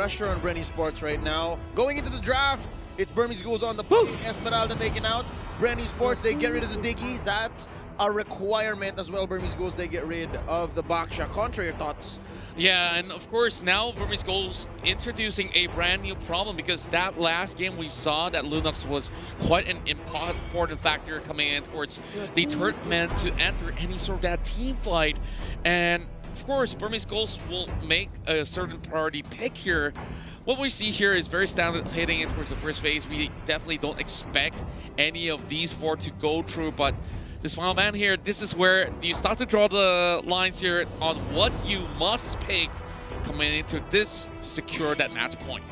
Pressure on Bren Esports right now. Going into the draft, it's Burmese Ghouls on the push. Esmeralda taken out. Bren Esports, they get rid of the Diggy. That's a requirement as well. Burmese Ghouls, they get rid of the Baksha. Contra, your thoughts? Yeah, and of course now Burmese Ghouls introducing a brand new problem, because that last game we saw that Lunox was quite an important factor coming in towards the third man to enter any sort of that team fight. And of course, Burmese Ghouls will make a certain priority pick here. What we see here is very standard heading in towards the first phase. We definitely don't expect any of these four to go through, but this final man here, this is where you start to draw the lines here on what you must pick coming into this to secure that match point.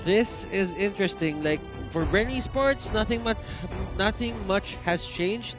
This is interesting. Like for Bren Esports, nothing much has changed.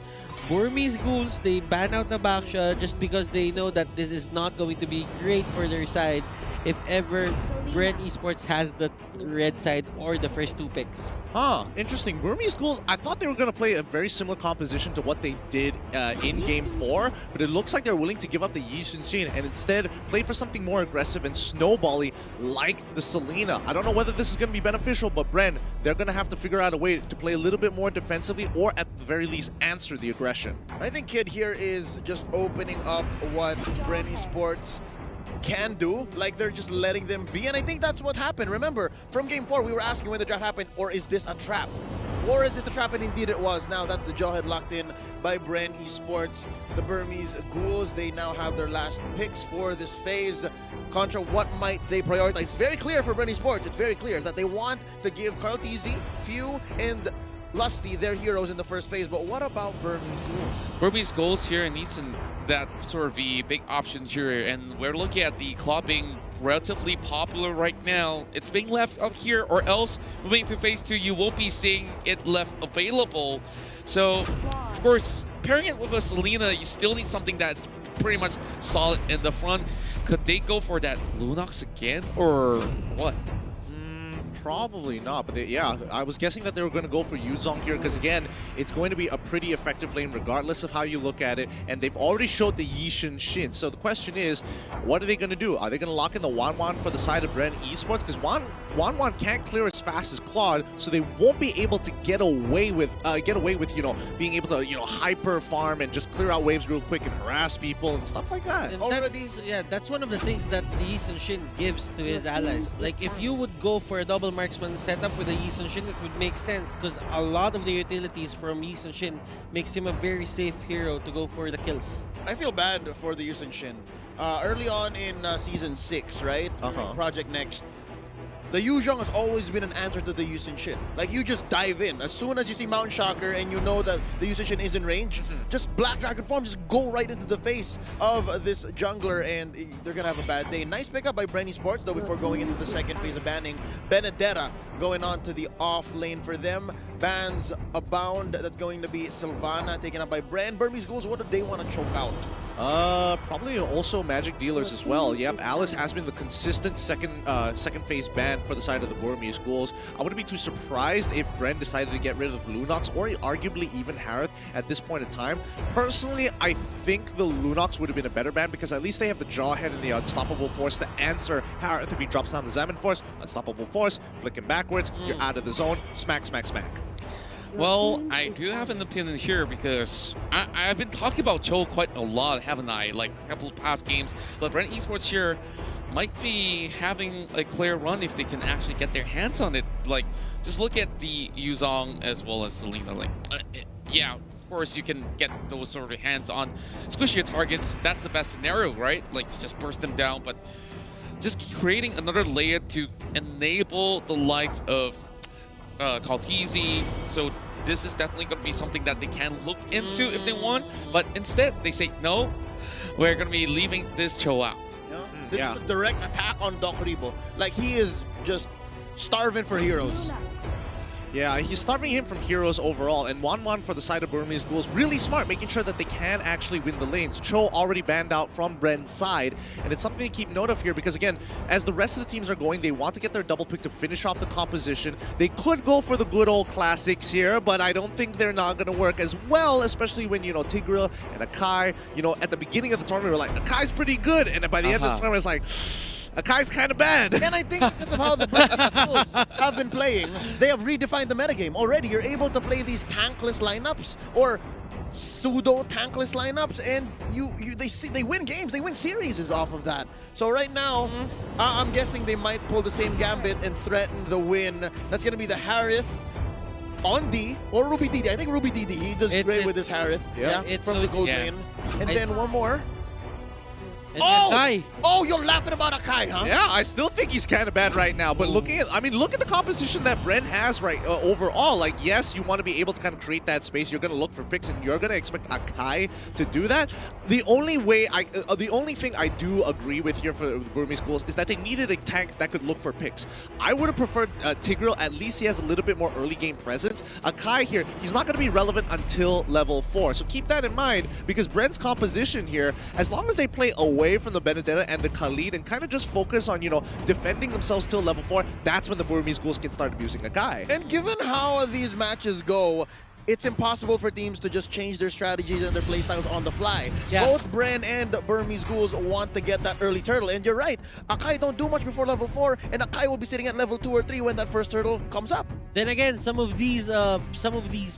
Burmese Ghouls, they ban out the Baksha just because they know that this is not going to be great for their side if ever Bren Esports has the red side or the first two picks. Huh, interesting. Burmese Ghouls, I thought they were going to play a very similar composition to what they did in Game 4, but it looks like they're willing to give up the Yi Shin and instead play for something more aggressive and snowbally like the Selena. I don't know whether this is going to be beneficial, but Bren, they're going to have to figure out a way to play a little bit more defensively or at the very least answer the aggression. I think Kid here is just opening up what Bren Esports can do, like they're just letting them be, and I think that's what happened. Remember, from Game 4, we were asking when the draft happened, or is this a trap? Or is this a trap? And indeed it was. Now that's the jawhead locked in by Bren Esports. The Burmese Ghouls, they now have their last picks for this phase. Contra, what might they prioritize? It's very clear for Bren Esports. It's very clear that they want to give Karltizi, Few, and Lusty their heroes in the first phase, but what about Burmese Ghouls? Burmese Ghouls here needs that sort of the big option here, and we're looking at the Claw being relatively popular right now. It's being left up here, or else moving to phase 2, you won't be seeing it left available. So, of course, pairing it with a Selena, you still need something that's pretty much solid in the front. Could they go for that Lunox again, or what? Probably not, but yeah, I was guessing that they were going to go for Yuzong here because, again, it's going to be a pretty effective lane regardless of how you look at it, and they've already showed the Yi Shin. So the question is, what are they going to do? Are they going to lock in the Wan for the side of Bren Esports? Because Wan can't clear as fast as Claude, so they won't be able to get away with you know, being able to, you know, hyper farm and just clear out waves real quick and harass people and stuff like that. And that's one of the things that Yi Shin gives to his allies. Like if you would go for a double marksman setup with a Yi Shin, it would make sense because a lot of the utilities from Yi Shin makes him a very safe hero to go for the kills. I feel bad for the Yi Shin. Early on in Season 6, right? Project Next. The Yuzhong has always been an answer to the Yi Shin. Like, you just dive in. As soon as you see Mountain Shocker and you know that the Yi Shin is in range, just Black Dragon form, just go right into the face of this jungler, and they're going to have a bad day. Nice pickup by Bren Esports, though, before going into the second phase of banning. Benedetta going on to the off lane for them. Bans abound. That's going to be Sylvana taken up by Bren. Burmese Ghouls, what do they want to choke out? Probably also Magic Dealers as well. Yep, Alice has been the consistent second phase ban for the side of the Burmese Ghouls. I wouldn't be too surprised if Bren decided to get rid of Lunox or arguably even Harith at this point in time. Personally, I think the Lunox would have been a better ban because at least they have the Jawhead and the Unstoppable Force to answer Harith if he drops down the Xamine Force. Unstoppable Force, flicking backwards, you're out of the zone, smack, smack, smack. Well, I do have an opinion here because I've been talking about Cho quite a lot, haven't I? Like a couple of past games. But Bren Esports here might be having a clear run if they can actually get their hands on it. Like, just look at the Yuzong as well as Selena. Like, yeah, of course you can get those sort of hands on squishier targets. That's the best scenario, right? Like, just burst them down. But just creating another layer to enable the likes of Karltizi, so this is definitely going to be something that they can look into if they want, but instead they say no, we're going to be leaving this Cho out. This is a direct attack on Doc Ribo. Like, he is just starving for heroes. Yeah, he's starving him from heroes overall, and 1-1 for the side of Burmese Ghouls. Really smart, making sure that they can actually win the lanes. Cho already banned out from Bren's side, and it's something to keep note of here because, again, as the rest of the teams are going, they want to get their double pick to finish off the composition. They could go for the good old classics here, but I don't think they're not going to work as well, especially when, you know, Tigreal and Akai, you know, at the beginning of the tournament, we were like, Akai's pretty good, and by the end of the tournament, it's like, Akai's kind of bad. And I think because of how the Burmese Ghouls have been playing, they have redefined the metagame. Already, you're able to play these tankless lineups or pseudo-tankless lineups, and they win games, they win series off of that. So right now, I'm guessing they might pull the same gambit and threaten the win. That's going to be the Harith on D or Ruby DD. I think Ruby DD. He does great with his Harith. Yeah, it's from the gold lane. And then one more. And Akai. Oh, you're laughing about Akai, huh? Yeah, I still think he's kind of bad right now. But looking at, I mean, look at the composition that Bren has right overall. Like, yes, you want to be able to kind of create that space. You're going to look for picks, and you're going to expect Akai to do that. The only thing I do agree with here for the Burmese Ghouls is that they needed a tank that could look for picks. I would have preferred Tigreal. At least he has a little bit more early game presence. Akai here, he's not going to be relevant until level 4. So keep that in mind because Bren's composition here, as long as they play away from the Benedetta and the Khalid and kind of just focus on, you know, defending themselves till level 4, that's when the Burmese Ghouls can start abusing a guy. And given how these matches go, it's impossible for teams to just change their strategies and their playstyles on the fly. Yeah. Both Bren and Burmese Ghouls want to get that early turtle. And you're right, Akai don't do much before level 4, and Akai will be sitting at level 2 or 3 when that first turtle comes up. Then again, some of these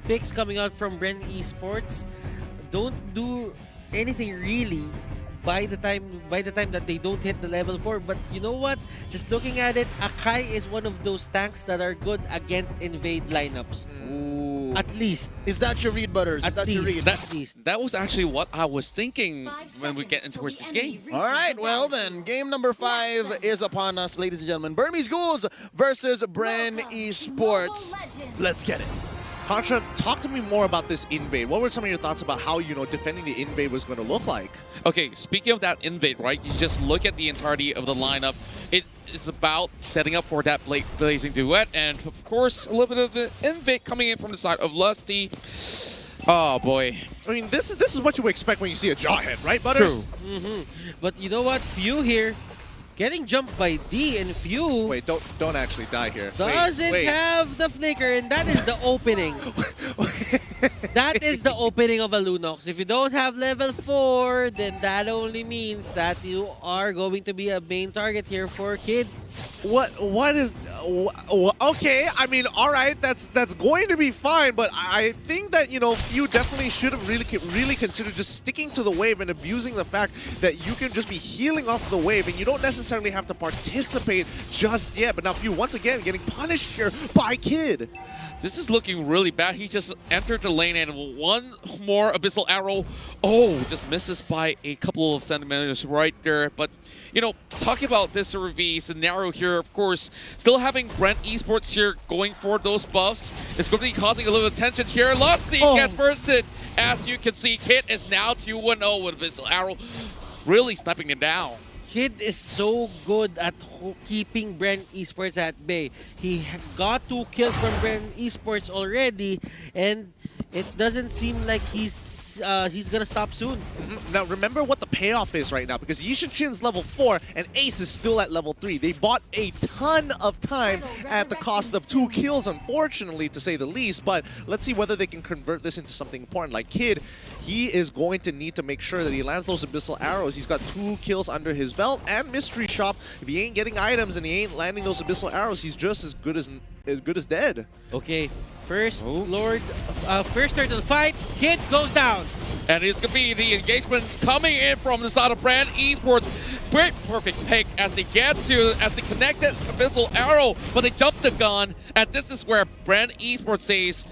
picks coming out from Bren Esports don't do anything really by the time that they don't hit the level 4. But you know what? Just looking at it, Akai is one of those tanks that are good against invade lineups. Ooh. At least. Is that your read, Butters? Is that your read? At least. That was actually what I was thinking when we get into this game. All right, well then, game number 5 is upon us, ladies and gentlemen. Burmese Ghouls versus Bren Esports. Let's get it. Contra, talk to me more about this invade. What were some of your thoughts about how, you know, defending the invade was going to look like? Okay, speaking of that invade, right? You just look at the entirety of the lineup. It is about setting up for that blazing duet, and of course, a little bit of an invade coming in from the side of Lusty. Oh boy. I mean, this is what you expect when you see a Jawhead, right, Butters? True. But you know what? Few here getting jumped by D, and Few Wait, don't actually die here. doesn't have the flicker, and that is the opening. That is the opening of a Lunox. If you don't have level 4, then that only means that you are going to be a main target here for Kid. What is okay? I mean, all right, that's going to be fine, but I think that, you know, you definitely should have really considered just sticking to the wave and abusing the fact that you can just be healing off the wave and you don't necessarily have to participate just yet. But now Few once again getting punished here by Kid. This is looking really bad. He just entered the lane and one more Abyssal Arrow. Oh, just misses by a couple of centimeters right there. But, you know, talking about this RV scenario here, of course, still having Bren Esports here going for those buffs. It's going to be causing a little tension here. Lusty gets bursted. As you can see, Kid is now 2-1-0 with Abyssal Arrow, really sniping it down. Kid is so good at keeping Bren Esports at bay. He got 2 kills from Bren Esports already, and it doesn't seem like he's gonna stop soon. Now remember what the payoff is right now, because Yishin Shin's level 4 and Ace is still at level 3. They bought a ton of time at the cost of 2 kills, unfortunately, to say the least. But let's see whether they can convert this into something important. Like Kid, he is going to need to make sure that he lands those Abyssal Arrows. He's got 2 kills under his belt and Mystery Shop. If he ain't getting items and he ain't landing those Abyssal Arrows, he's just as good as dead. Okay, first turtle fight, Kid goes down. And it's going to be the engagement coming in from the side of Bren Esports. Great perfect pick as they connect that Abyssal Arrow, but they jump the gun. And this is where Bren Esports says,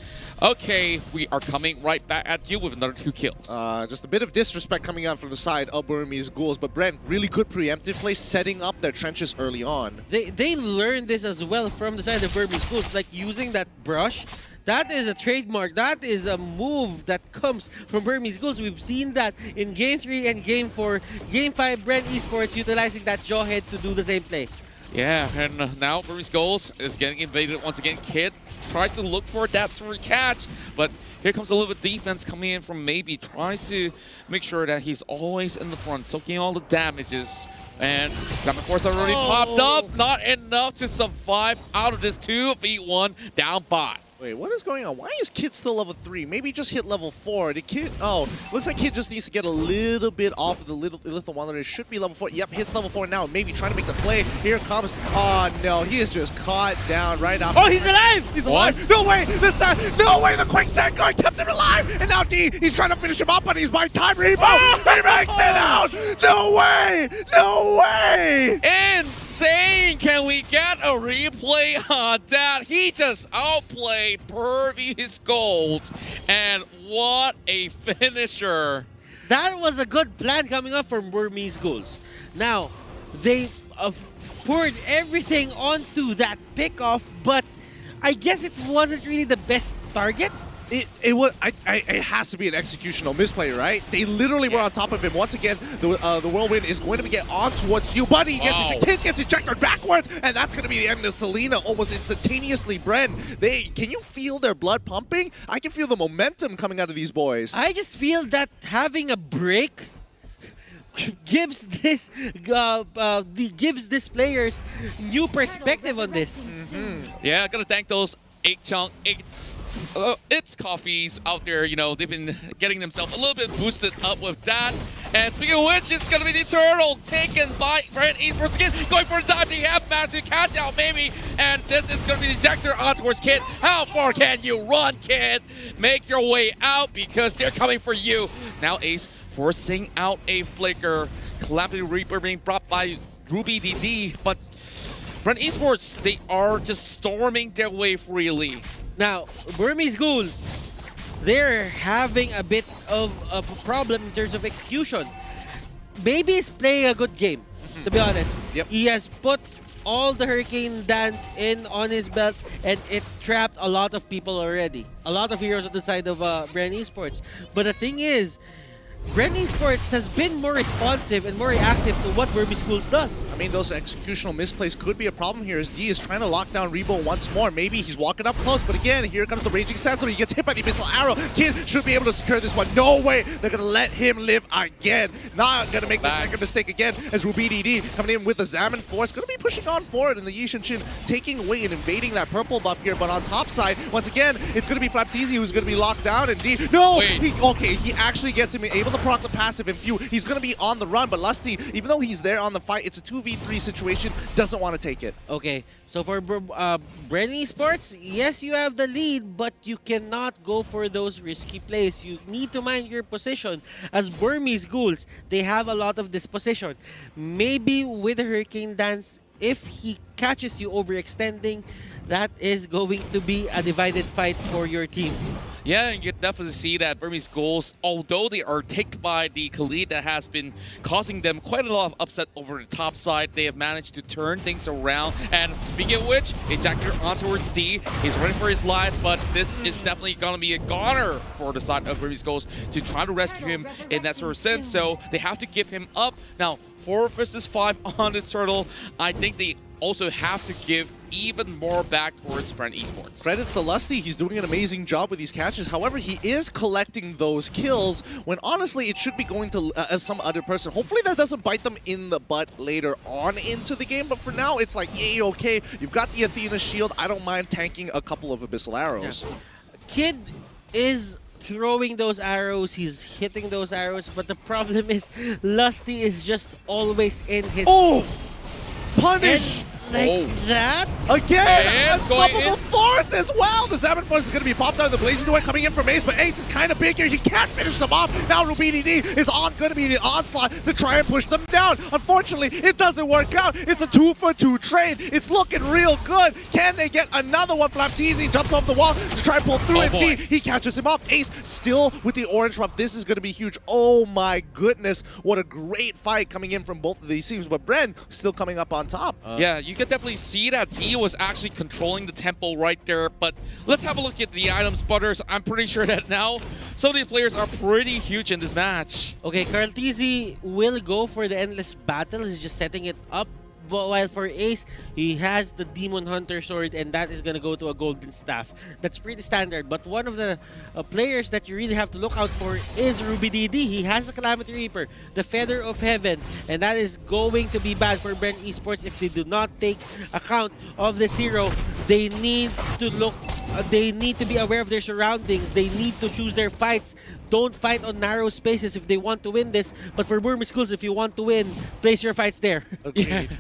okay, we are coming right back at you with another 2 kills. Just a bit of disrespect coming out from the side of Burmese Ghouls, but Bren, really good preemptive play, setting up their trenches early on. They learned this as well from the side of Burmese Ghouls, like using that brush. That is a trademark. That is a move that comes from Burmese Ghouls. We've seen that in Game 3 and Game 4. Game 5, Bren Esports utilizing that Jawhead to do the same play. Yeah, and now Burmese Ghouls is getting invaded once again. Kid tries to look for that free catch, but here comes a little bit defense coming in from Maybe. Tries to make sure that he's always in the front, soaking all the damages. And Diamond Force already popped up. Not enough to survive out of this 2v1 down bot. Wait, what is going on? Why is Kid still level 3? Maybe just hit level 4. Did Kid... Oh, looks like Kid just needs to get a little bit off of the Lethal Wanderer. It should be level 4. Yep, hits level 4 now. Maybe trying to make the play. Here comes... Oh, no. He is just caught down right now. Oh, he's alive! He's alive! No way! This time! No way! The quicksand guard kept him alive! And now D, he's trying to finish him up, but he's buying time. Rebo! He makes it out! No way! No way! Insane! Can we get a replay on that? He just outplayed Burmese Ghouls, and what a finisher! That was a good plan coming up from Burmese Ghouls. Now, they poured everything onto that pickoff, but I guess it wasn't really the best target. It has to be an executional misplay, right? They literally were on top of him. Once again, the whirlwind is going to get on towards you, buddy. Kid gets ejected backwards, and that's going to be the end of Selena almost instantaneously. Bren, can you feel their blood pumping? I can feel the momentum coming out of these boys. I just feel that having a break gives this players new perspective on this. Yeah, gotta thank those 8 it's coffees out there, you know, they've been getting themselves a little bit boosted up with that. And speaking of which, it's going to be the turtle taken by Bren Esports again, going for a dive. They have managed to catch out Maybe, and this is going to be the ejector on towards Kid. How far can you run, Kid? Make your way out because they're coming for you. Now Ace forcing out a flicker. Calamity Reaper being brought by Ruby DD, but Bren Esports, they are just storming their way freely. Now, Burmese Ghouls, they're having a bit of a problem in terms of execution. Maybe he's playing a good game, to be honest. Yep. He has put all the Hurricane Dance in on his belt, and it trapped a lot of people already. A lot of heroes on the side of Bren Esports. But the thing is, Bren Esports has been more responsive and more reactive to what Burmese Ghouls does. I mean, those executional misplays could be a problem here as D is trying to lock down Rebo once more. Maybe he's walking up close, but again, here comes the Raging Sandstorm. He gets hit by the Missile Arrow. Kid should be able to secure this one. No way! They're going to let him live again. Not going to make the second mistake again as Ruby DD coming in with the Zaman Force. Going to be pushing on forward, and the Yishin Shin taking away and invading that purple buff here. But on top side, once again, it's going to be Flapteezy who's going to be locked down. And D, no! He actually gets him able to proc the passive. He's going to be on the run, but Lusty, even though he's there on the fight, it's a 2v3 situation, doesn't want to take it. Okay, so for Bren Esports, yes, you have the lead, but you cannot go for those risky plays. You need to mind your position. As Burmese Ghouls, they have a lot of disposition. Maybe with the Hurricane Dance, if he catches you overextending, that is going to be a divided fight for your team. Yeah, and you can definitely see that Burmese Ghouls, although they are ticked by the Khalid that has been causing them quite a lot of upset over the top side, they have managed to turn things around. And speaking of which, ejector on towards D. He's running for his life, but this is definitely going to be a goner for the side of Burmese Ghouls to try to rescue him in that sort of sense. So they have to give him up. Now, 4 versus 5 on this turtle, I think they also have to give even more back towards Bren Esports. Credits to Lusty, he's doing an amazing job with these catches. However, he is collecting those kills when honestly it should be going to some other person. Hopefully that doesn't bite them in the butt later on into the game, but for now it's like, yay, okay, you've got the Athena shield, I don't mind tanking a couple of Abyssal Arrows. Yeah. Kid is throwing those arrows, he's hitting those arrows, but the problem is Lusty is just always in his... Oh! Punish! That? Again! Unstoppable Force as well! The Zaman Force is going to be popped out of the Blazing Door coming in from Ace, but Ace is kind of big here. He can't finish them off. Now Ruby DD is going to be the onslaught to try and push them down. Unfortunately, it doesn't work out. It's a 2-for-2 trade. It's looking real good. Can they get another one? Flapteezy jumps off the wall to try and pull through it. D, he catches him off. Ace still with the orange buff. This is going to be huge. Oh my goodness. What a great fight coming in from both of these teams, but Bren still coming up on top. Yeah, you can definitely see that D was actually controlling the tempo right there, but let's have a look at the items, Butters. I'm pretty sure that now some of these players are pretty huge in this match. Okay, Flapteezy will go for the endless battle. He's just setting it up while for Ace, he has the Demon Hunter sword, and that is gonna go to a golden staff. That's pretty standard. But one of the players that you really have to look out for is Ruby DD. He has a Calamity Reaper, the Feather of Heaven, and that is going to be bad for Bren Esports if they do not take account of this hero. They need to look. They need to be aware of their surroundings. They need to choose their fights. Don't fight on narrow spaces if they want to win this. But for Burmese Ghouls, if you want to win, place your fights there. Agreed.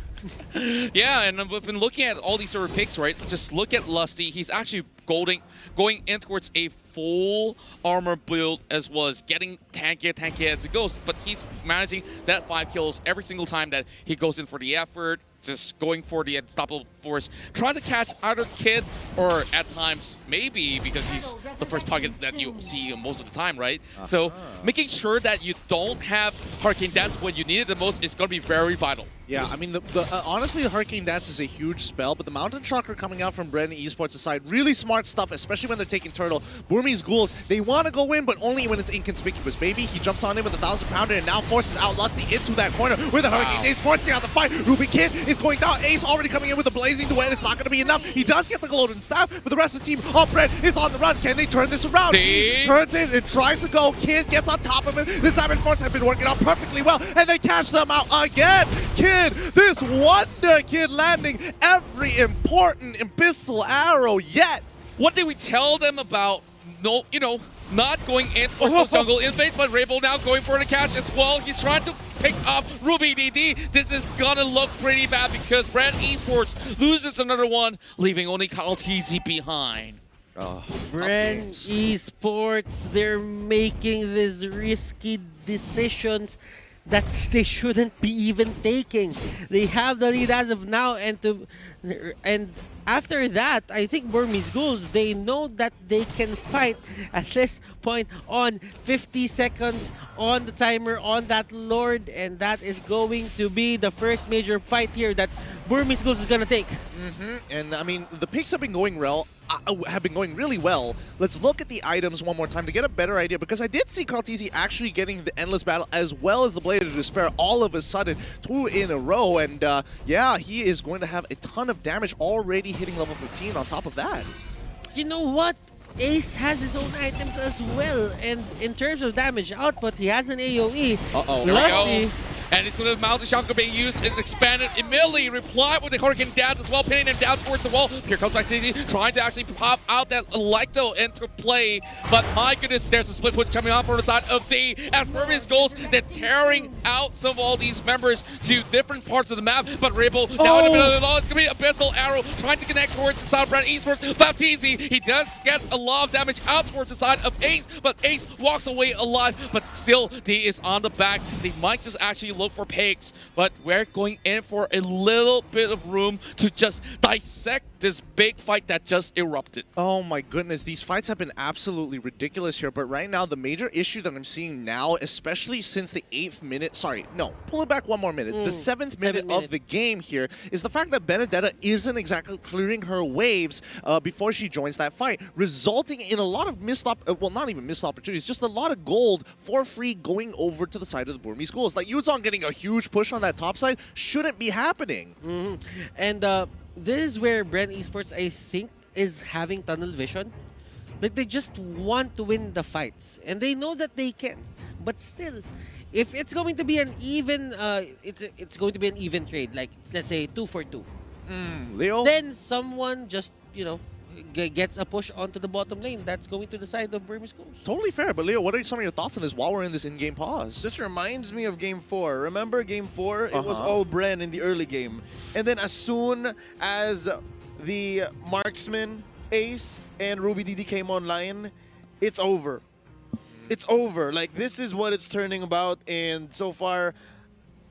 Yeah, and we've been looking at all these sort of picks, right? Just look at Lusty. He's actually going in towards a full armor build as well as getting tanky as it goes. But he's managing that 5 kills every single time that he goes in for the effort. Just going for the unstoppable force, trying to catch either Kid or at times maybe because he's the first target that you see most of the time, right? So making sure that you don't have Hurricane Dance when you need it the most is going to be very vital. Yeah, I mean, honestly, the Hurricane Dance is a huge spell, but the Mountain Chakra coming out from Bren Esports' side, really smart stuff, especially when they're taking Turtle. Burmese Ghouls, they want to go in, but only when it's inconspicuous. Baby, he jumps on in with a 1,000-pounder and now forces out Lusty into that corner with the Hurricane Dance, forcing out the fight. Ruby Kid is going down. Ace already coming in with the Blazing Duet. It's not going to be enough. He does get the Golden Staff, but the rest of the team, Bren is on the run. Can they turn this around? He turns it and tries to go. Kid gets on top of him. This time Force have been working out perfectly well, and they catch them out again. Kid, this Wonder Kid landing every important Abyssal arrow yet. What did we tell them about not going in for the jungle invade, but Rainbow now going for the catch as well. He's trying to pick up Ruby DD. This is gonna look pretty bad because Bren Esports loses another one, leaving only Kyle TZ behind. Bren Esports, they're making these risky decisions that they shouldn't be even taking. They have the lead as of now, and after that, I think Burmese Ghouls, they know that they can fight at this point on 50 seconds on the timer on that Lord, and that is going to be the first major fight here that Burmese Ghouls is gonna take. And I mean, the picks have been going really well. Let's look at the items one more time to get a better idea, because I did see Kartizi actually getting the Endless Battle as well as the Blade of Despair all of a sudden, 2 in a row, and yeah, he is going to have a ton of damage already hitting level 15 on top of that. You know what? Ace has his own items as well, and in terms of damage output, he has an AoE. Lusty. And it's going to Mountain Chakra being used and expanded. Immediately reply with the Hurricane Dance as well, pinning him down towards the wall. Here comes Activity, trying to actually pop out that Electo into play. But my goodness, there's a split push coming off from the side of D. As Burmese Ghouls, they're tearing out some of all these members to different parts of the map. But Ribble, now in the middle of it all, it's going to be Abyssal Arrow trying to connect towards the side of Bren Esports. Baptiste, he does get a lot of damage out towards the side of Ace, but Ace walks away alive. But still, D is on the back. They might just actually look for pigs, but we're going in for a little bit of room to just dissect this big fight that just erupted. Oh my goodness, these fights have been absolutely ridiculous here, but right now the major issue that I'm seeing now, especially since the 8th minute, sorry, no, pull it back one more minute, the 7th minute of the game here, is the fact that Benedetta isn't exactly clearing her waves before she joins that fight, resulting in a lot of well, not even missed opportunities, just a lot of gold for free going over to the side of the Burmese Ghouls. Like, Yuzong getting a huge push on that top side shouldn't be happening. And this is where Bren Esports, I think, is having tunnel vision. Like, they just want to win the fights, and they know that they can. But still, if it's going to be an even, it's going to be an even trade. Like, let's say 2 for 2. Leo, then someone just gets a push onto the bottom lane. That's going to the side of Burmese Ghouls. totally fair. But Leo, what are some of your thoughts on this while we're in this in-game pause? This reminds me of Game 4. Remember Game 4? It was all Bren in the early game. And then as soon as the marksman, Ace, and Ruby DD came online, it's over. It's over. Like, this is what it's turning about, and so far,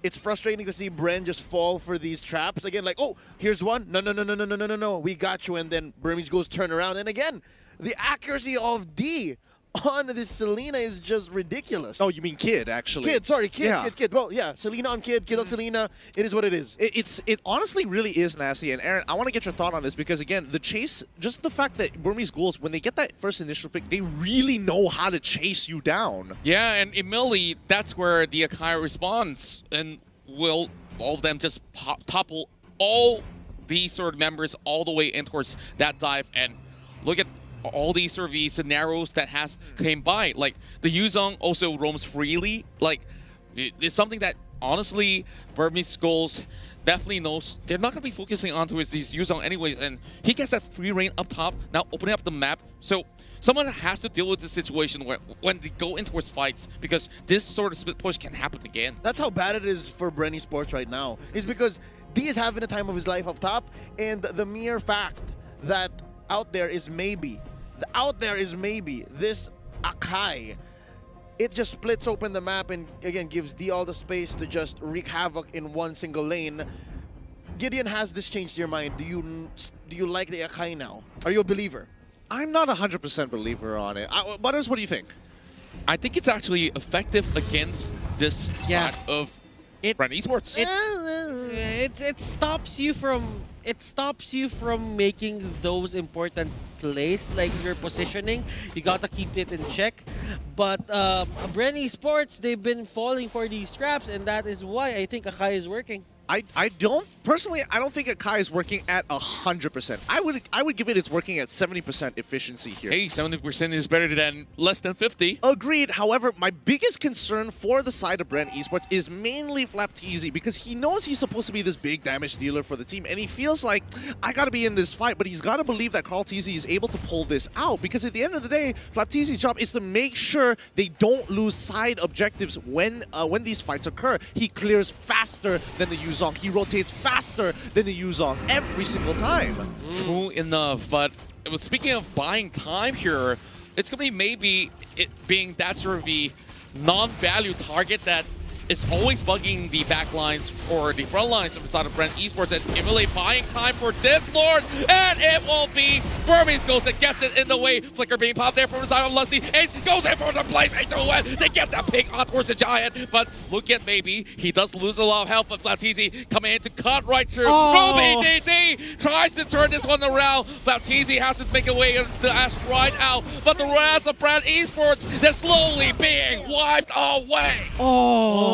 it's frustrating to see Bren just fall for these traps. Again, like, oh, here's one. No. We got you. And then Burmese Ghouls turn around. And again, the accuracy of D on this Selena is just ridiculous. Oh, you mean Kid, actually. Kid. Well, yeah, Selena on Kid on Selena. It is what it is. It honestly really is nasty. And Aaron, I want to get your thought on this because, again, the chase, just the fact that Burmese Ghouls, when they get that first initial pick, they really know how to chase you down. Yeah, and immediately, that's where the Akai responds and will all of them just topple all these sort of members all the way in towards that dive. And look at all these sort of these scenarios that has came by. Like the Yuzong also roams freely. Like it's something that honestly Burmese Ghouls definitely knows they're not going to be focusing on towards these Yuzong anyways, and he gets that free reign up top, now opening up the map. So someone has to deal with this situation when they go in towards fights, because this sort of split push can happen again. That's how bad it is for Bren Esports right now. Is because D is having the time of his life up top, and the mere fact that out there is maybe this Akai, it just splits open the map and again gives D all the space to just wreak havoc in one single lane. Gideon, has this changed your mind? Do you like the Akai now? Are you a believer? I'm not 100% believer on it. Butters, what do you think? I think it's actually effective against this side of Bren Esports. It stops you from making those important plays, like your positioning. You gotta keep it in check. But Bren Esports, they've been falling for these traps, and that is why I think Akai is working. I don't think Akai is working at 100%. I would give it's working at 70% efficiency here. Hey, 70% is better than less than 50. Agreed. However, my biggest concern for the side of Bren Esports is mainly Flapteezy, because he knows he's supposed to be this big damage dealer for the team, and he feels like, I gotta be in this fight, but he's gotta believe that Carl Teasy is able to pull this out, because at the end of the day, Flapteezy's job is to make sure they don't lose side objectives when these fights occur. He clears faster than the Yuzong. He rotates faster than the Yuzong every single time. True enough, but speaking of buying time here, it's going to be maybe it being that sort of the non-value target that is always bugging the back lines or the front lines of the side of Bren Esports, and really buying time for this Lord, and it will be Burmese Ghouls that gets it in the way. Flicker being popped there from the side of Lusty. Ace goes in for the place. They do it. They get that ping on towards the Giant, but look at maybe he does lose a lot of health, but Flapteezy coming in to cut right through. Ruby DD tries to turn this one around. Flapteezy has to make a way to Ash right out, but the rest of Bren Esports, they're slowly being wiped away.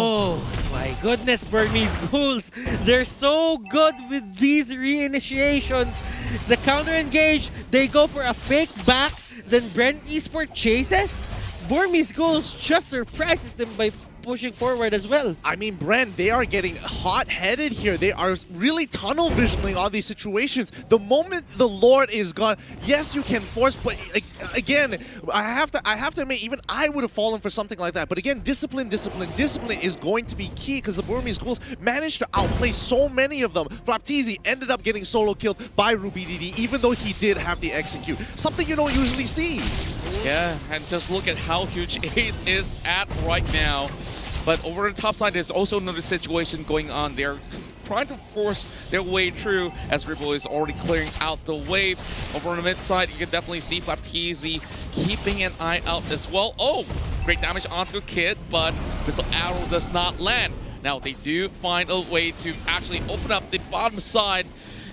Oh my goodness, Burmese Ghouls. They're so good with these reinitiations. The counter engage, they go for a fake back, then Bren Esports chases. Burmese Ghouls just surprises them by pushing forward as well. I mean, Bren, they are getting hot-headed here. They are really tunnel visioning all these situations. The moment the Lord is gone, yes, you can force, but again, I have to admit, even I would have fallen for something like that. But again, discipline is going to be key, because the Burmese Ghouls managed to outplay so many of them. Flapteezy ended up getting solo killed by Ruby DD, even though he did have the execute. Something you don't usually see. Yeah, and just look at how huge Ace is at right now. But over the top side, there's also another situation going on. They're trying to force their way through, as Ripple is already clearing out the wave. Over on the mid side, you can definitely see Flapteezy keeping an eye out as well. Oh, great damage onto Kid, but Missile Arrow does not land. Now, they do find a way to actually open up the bottom side,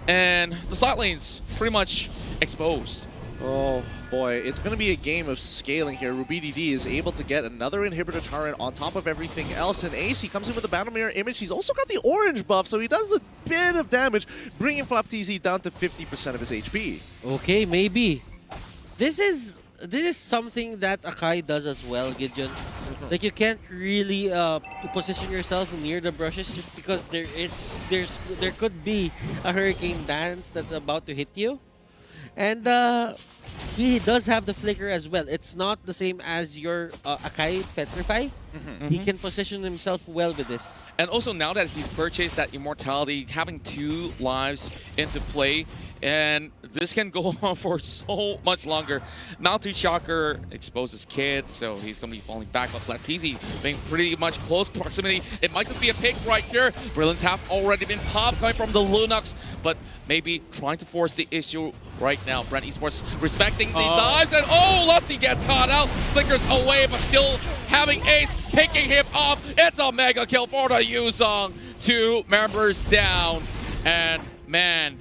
and the side lane's pretty much exposed. Oh boy, it's going to be a game of scaling here. Ruby DD is able to get another inhibitor turret on top of everything else. And Ace, he comes in with a battle mirror image. He's also got the orange buff, so he does a bit of damage, bringing Flapteezy down to 50% of his HP. Okay, maybe. This is something that Akai does as well, Gideon. Like, you can't really position yourself near the brushes just because there could be a hurricane dance that's about to hit you. And he does have the flicker as well. It's not the same as your Akai Petrify. He can position himself well with this. And also, now that he's purchased that immortality, having 2 lives into play, and this can go on for so much longer. Mountain Shocker exposes Kid, so he's going to be falling back. But Flapteezy being pretty much close proximity. It might just be a pick right here. Brilliants have already been popped coming from the Lunox, but maybe trying to force the issue right now. Bren Esports respecting the dives, and Lusty gets caught out. Flickers away, but still having Ace picking him off. It's a mega kill for the Yuzong. 2 members down, and man,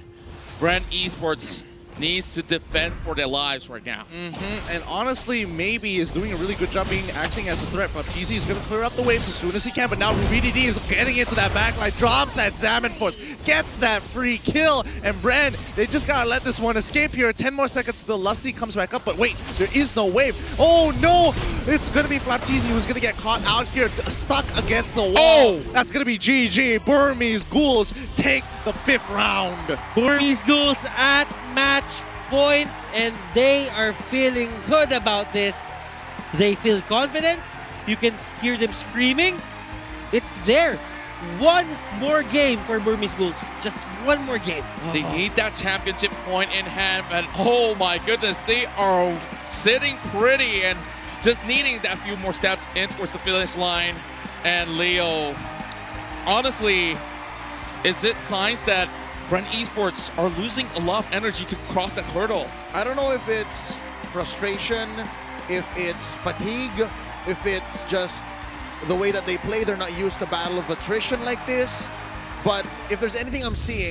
Bren Esports needs to defend for their lives right now. And honestly, maybe is doing a really good job acting as a threat. Flapteezy is going to clear up the waves as soon as he can, but now Ruby DD is getting into that backline, drops that Salmon Force, gets that free kill, and Bren, they just got to let this one escape here. 10 more seconds till Lusty comes back up, but wait, there is no wave. Oh no, it's going to be Flapteezy who's going to get caught out here, stuck against the wall. Oh! That's going to be GG. Burmese Ghouls take the 5th round. Burmese Ghouls at match point, and they are feeling good about this. They feel confident. You can hear them screaming. It's there. One more game for Burmese Ghouls. Just one more game. They need that championship point in hand, and oh my goodness, they are sitting pretty and just needing that few more steps in towards the finish line. And Leo, honestly, is it signs that Bren Esports are losing a lot of energy to cross that hurdle? I don't know if it's frustration, if it's fatigue, if it's just the way that they play. They're not used to battle of attrition like this. But if there's anything I'm seeing,